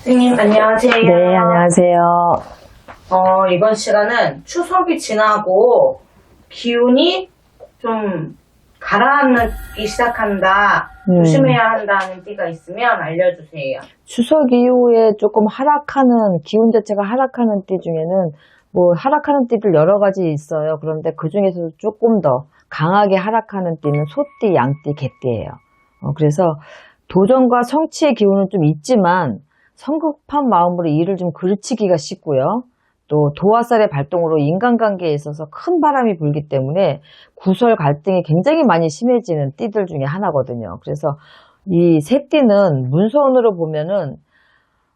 선생님, 안녕하세요. 네, 안녕하세요. 이번 시간은 추석이 지나고 기운이 좀 가라앉기 시작한다, 조심해야 한다는 띠가 있으면 알려주세요. 추석 이후에 조금 하락하는, 기운 자체가 하락하는 띠 중에는 뭐 하락하는 띠들 여러 가지 있어요. 그런데 그 중에서도 조금 더 강하게 하락하는 띠는 소띠, 양띠, 개띠예요. 그래서 도전과 성취의 기운은 좀 있지만 성급한 마음으로 일을 좀 그르치기가 쉽고요. 또 도화살의 발동으로 인간관계에 있어서 큰 바람이 불기 때문에 구설 갈등이 굉장히 많이 심해지는 띠들 중에 하나거든요. 그래서 이 세 띠는 문서운으로 보면은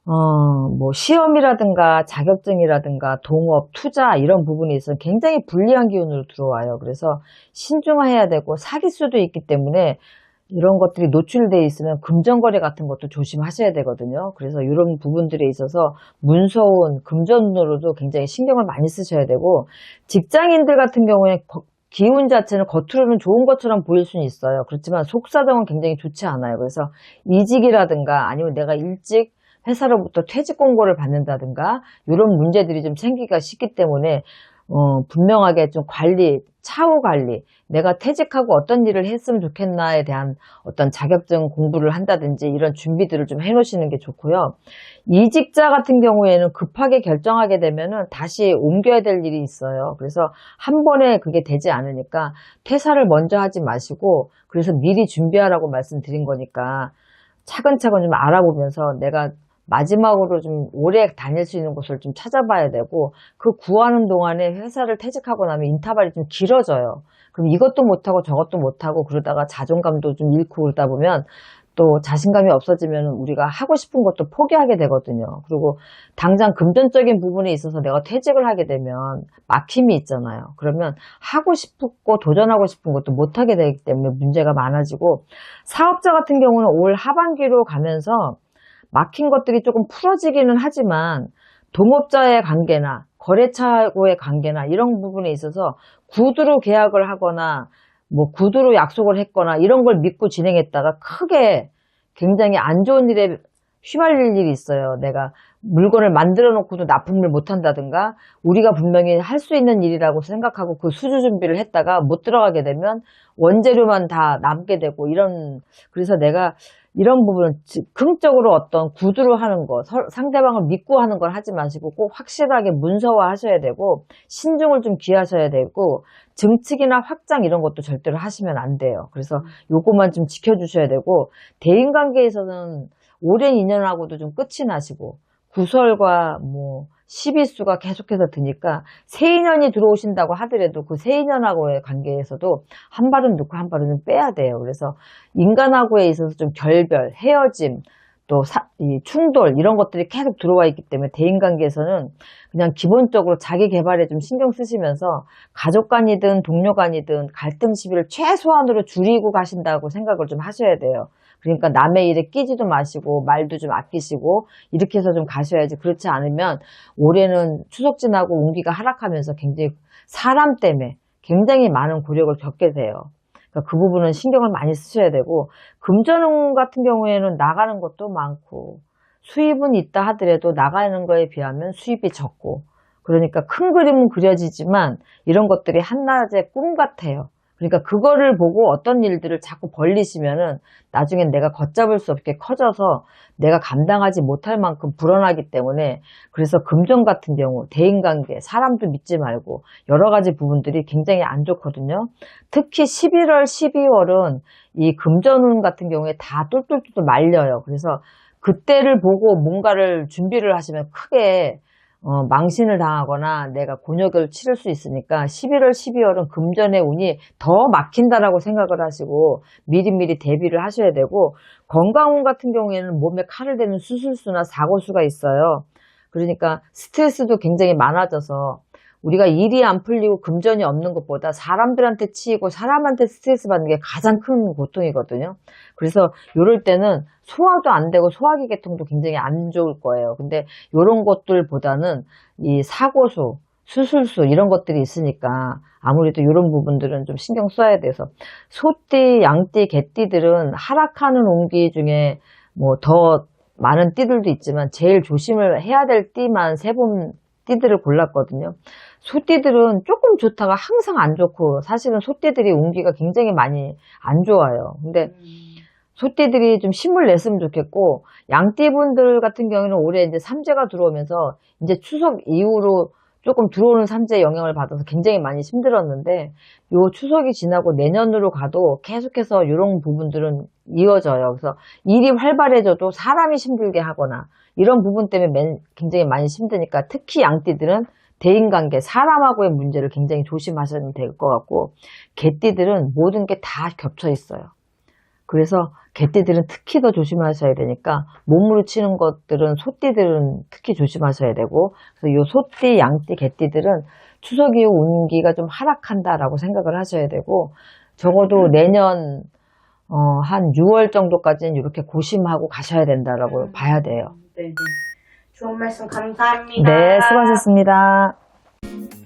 뭐 시험이라든가 자격증이라든가 동업, 투자 이런 부분에 있어서 굉장히 불리한 기운으로 들어와요. 그래서 신중해야 되고 사귈 수도 있기 때문에 이런 것들이 노출되어 있으면 금전거래 같은 것도 조심하셔야 되거든요. 그래서 이런 부분들에 있어서 문서운, 금전운으로도 굉장히 신경을 많이 쓰셔야 되고, 직장인들 같은 경우에 기운 자체는 겉으로는 좋은 것처럼 보일 수는 있어요. 그렇지만 속사정은 굉장히 좋지 않아요. 그래서 이직이라든가 아니면 내가 일찍 회사로부터 퇴직 공고를 받는다든가 이런 문제들이 좀 생기기가 쉽기 때문에 분명하게 좀 관리, 차후 관리, 내가 퇴직하고 어떤 일을 했으면 좋겠나에 대한 어떤 자격증 공부를 한다든지 이런 준비들을 좀 해놓으시는 게 좋고요. 이직자 같은 경우에는 급하게 결정하게 되면은 다시 옮겨야 될 일이 있어요. 그래서 한 번에 그게 되지 않으니까 퇴사를 먼저 하지 마시고, 그래서 미리 준비하라고 말씀드린 거니까 차근차근 좀 알아보면서 내가 마지막으로 좀 오래 다닐 수 있는 곳을 좀 찾아봐야 되고, 그 구하는 동안에 회사를 퇴직하고 나면 인터벌이 좀 길어져요. 그럼 이것도 못하고 저것도 못하고 그러다가 자존감도 좀 잃고 그러다 보면 또 자신감이 없어지면 우리가 하고 싶은 것도 포기하게 되거든요. 그리고 당장 금전적인 부분에 있어서 내가 퇴직을 하게 되면 막힘이 있잖아요. 그러면 하고 싶고 도전하고 싶은 것도 못하게 되기 때문에 문제가 많아지고, 사업자 같은 경우는 올 하반기로 가면서 막힌 것들이 조금 풀어지기는 하지만 동업자의 관계나 거래처와의 관계나 이런 부분에 있어서 구두로 계약을 하거나 뭐 구두로 약속을 했거나 이런 걸 믿고 진행했다가 크게 굉장히 안 좋은 일에 휘말릴 일이 있어요. 내가 물건을 만들어 놓고도 납품을 못 한다든가, 우리가 분명히 할 수 있는 일이라고 생각하고 그 수주 준비를 했다가 못 들어가게 되면 원재료만 다 남게 되고 그래서 내가 이런 부분은 즉흥적으로 어떤 구두로 하는 거, 상대방을 믿고 하는 걸 하지 마시고 꼭 확실하게 문서화 하셔야 되고, 신중을 좀 기하셔야 되고, 증축이나 확장 이런 것도 절대로 하시면 안 돼요. 그래서 요것만 좀 지켜주셔야 되고, 대인관계에서는 오랜 인연하고도 좀 끝이 나시고, 구설과 뭐 시비수가 계속해서 드니까 새 인연이 들어오신다고 하더라도 그 새 인연하고의 관계에서도 한 발은 넣고 한 발은 좀 빼야 돼요. 그래서 인간하고에 있어서 좀 결별, 헤어짐, 또 이 충돌 이런 것들이 계속 들어와 있기 때문에 대인관계에서는 그냥 기본적으로 자기 개발에 좀 신경 쓰시면서 가족 간이든 동료 간이든 갈등 시비를 최소한으로 줄이고 가신다고 생각을 좀 하셔야 돼요. 그러니까 남의 일에 끼지도 마시고 말도 좀 아끼시고 이렇게 해서 좀 가셔야지, 그렇지 않으면 올해는 추석 지나고 운기가 하락하면서 굉장히 사람 때문에 굉장히 많은 굴욕을 겪게 돼요. 그러니까 그 부분은 신경을 많이 쓰셔야 되고, 금전운 같은 경우에는 나가는 것도 많고 수입은 있다 하더라도 나가는 거에 비하면 수입이 적고, 그러니까 큰 그림은 그려지지만 이런 것들이 한낮의 꿈 같아요. 그러니까 그거를 보고 어떤 일들을 자꾸 벌리시면은 나중엔 내가 걷잡을 수 없게 커져서 내가 감당하지 못할 만큼 불어나기 때문에, 그래서 금전 같은 경우 대인관계, 사람도 믿지 말고 여러 가지 부분들이 굉장히 안 좋거든요. 특히 11월, 12월은 이 금전운 같은 경우에 다 똘똘똘 말려요. 그래서 그때를 보고 뭔가를 준비를 하시면 크게 망신을 당하거나 내가 곤욕을 치를 수 있으니까 11월, 12월은 금전의 운이 더 막힌다라고 생각을 하시고 미리미리 대비를 하셔야 되고, 건강운 같은 경우에는 몸에 칼을 대는 수술수나 사고수가 있어요. 그러니까 스트레스도 굉장히 많아져서 우리가 일이 안 풀리고 금전이 없는 것보다 사람들한테 치이고 사람한테 스트레스 받는 게 가장 큰 고통이거든요. 그래서 이럴 때는 소화도 안 되고 소화기 계통도 굉장히 안 좋을 거예요. 근데 이런 것들보다는 이 사고수, 수술수 이런 것들이 있으니까 아무래도 이런 부분들은 좀 신경 써야 돼서, 소띠, 양띠, 개띠들은 하락하는 운기 중에 뭐 더 많은 띠들도 있지만 제일 조심을 해야 될 띠만 세 번 띠들을 골랐거든요. 소띠들은 조금 좋다가 항상 안 좋고 사실은 소띠들이 운기가 굉장히 많이 안 좋아요. 근데 소띠들이 좀 힘을 냈으면 좋겠고 양띠분들 같은 경우는 올해 이제 삼재가 들어오면서 이제 추석 이후로 조금 들어오는 삼재의 영향을 받아서 굉장히 많이 힘들었는데 요 추석이 지나고 내년으로 가도 계속해서 이런 부분들은 이어져요. 그래서 일이 활발해져도 사람이 힘들게 하거나 이런 부분 때문에 굉장히 많이 힘드니까 특히 양띠들은 대인관계, 사람하고의 문제를 굉장히 조심하셔야 될 것 같고 개띠들은 모든 게 다 겹쳐 있어요. 그래서 개띠들은 특히 더 조심하셔야 되니까 몸으로 치는 것들은 소띠들은 특히 조심하셔야 되고 그래서 요 소띠, 양띠, 개띠들은 추석 이후 운기가 좀 하락한다라고 생각을 하셔야 되고 적어도 내년 한 6월 정도까지는 이렇게 고심하고 가셔야 된다라고 봐야 돼요. 네. 좋은 말씀 감사합니다. 네, 수고하셨습니다.